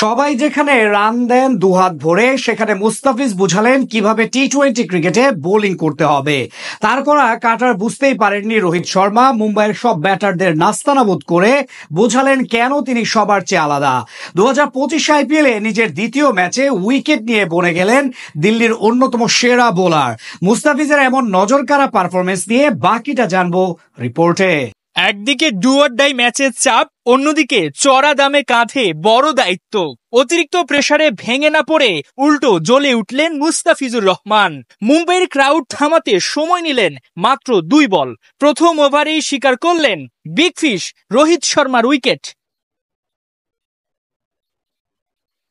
সবাই যেখানে রান দেন দুহাত ভরে, সেখানে মুস্তাফিজ বুঝালেন কিভাবে টি-20 ক্রিকেটে বোলিং করতে হবে। তার করা কাটার বুঝতেই পারেননি রোহিত শর্মা। মুম্বাইয়ের সব ব্যাটারদের নাস্তানাবুদ করে বোঝালেন কেন তিনি সবার চেয়ে আলাদা। 2025 আইপিএলে নিজের দ্বিতীয় ম্যাচে উইকেট নিয়ে বনে গেলেন দিল্লির অন্যতম সেরা বোলার। মুস্তাফিজের এমন নজরকাড়া পারফরমেন্স নিয়ে বাকিটা জানবো রিপোর্টে। একদিকে ডু অর ডাই ম্যাচের চাপ, অন্যদিকে চড়া দামে কাঁধে বড় দায়িত্ব। অতিরিক্ত প্রেসারে ভেঙে না পড়ে উল্টো জ্বলে উঠলেন মুস্তাফিজুর রহমান। মুম্বাইয়ের ক্রাউড থামাতে সময় নিলেন মাত্র 2 বল। প্রথম ওভারেই স্বীকার করলেন বিগ ফিশ রোহিত শর্মার উইকেট।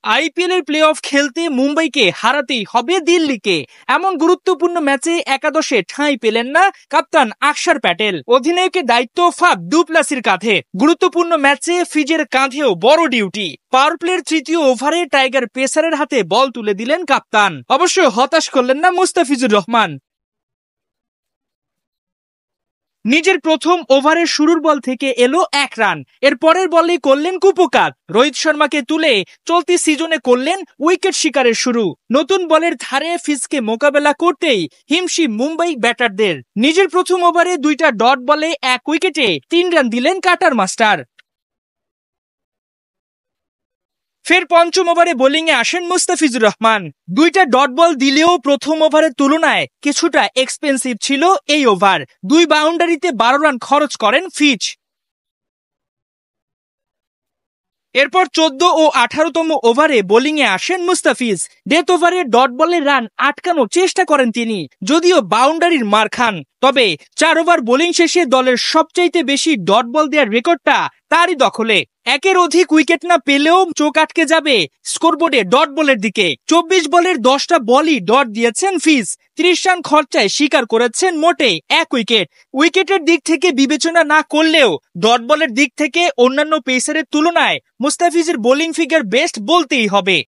আইপিএল এর প্লে অফ খেলতে মুম্বাইকে হারাতেই হবে দিল্লিকে। এমন গুরুত্বপূর্ণ ম্যাচে একাদশে ঠাঁই পেলেন না কাপ্তান আকসার প্যাটেল। অধিনায়কের দায়িত্ব ফাফ ডু প্লেসির কাঁধে। গুরুত্বপূর্ণ ম্যাচে ফিজের কাঁধেও বড় ডিউটি। পাওয়ার প্লের তৃতীয় ওভারে টাইগার পেসারের হাতে বল তুলে দিলেন কাপ্তান। অবশ্য হতাশ করলেন না মুস্তাফিজুর রহমান। নিজের প্রথম ওভারের শুরুর বল থেকে এলো 1 রান। এর পরের বলে করলেন কুপকাত। রোহিত শর্মাকে তুলে চলতি সিজনে করলেন উইকেট শিকারের শুরু। নতুন বলের ধারে ফিজকে মোকাবেলা করতেই হিমশিম মুম্বাই ব্যাটারদের। নিজের প্রথম ওভারে 2টা ডট বলে 1 উইকেটে 3 রান দিলেন কাটার মাস্টার। ফের পঞ্চম ওভারে বোলিংয়ে আসেন মুস্তাফিজুর রহমান। 2টা ডট বল দিলেও প্রথম ওভারের তুলনায় কিছুটা এক্সপেন্সিভ ছিল এই ওভার। 2 বাউন্ডারিতে 12 রান খরচ করেন ফিজ। এরপর 14 ও 18তম ওভারে বোলিংয়ে আসেন মুস্তাফিজ। ডেথ ওভারে ডট বলে রান আটকানোর চেষ্টা করেন তিনি, যদিও বাউন্ডারির মার খান। তবে 4 ওভার বোলিং শেষে দলের সবচাইতে বেশি ডট বল দেওয়ার রেকর্ডটা তারই দখলে। 1-এর অধিক উইকেট না পেলেও চোখ আটকে যাবে স্কোরবোর্ডে ডট বলের দিকে। 24 বলের 10টা বলই ডট দিয়েছেন ফিজ। 30 রান খরচায় শিকার করেছেন মোটে 1 উইকেট। উইকেটের দিক থেকে বিবেচনা না করলেও ডট বলের দিক থেকে অন্যান্য পেসারের তুলনায় মুস্তাফিজের বোলিং ফিগার বেস্ট বলতেই হবে।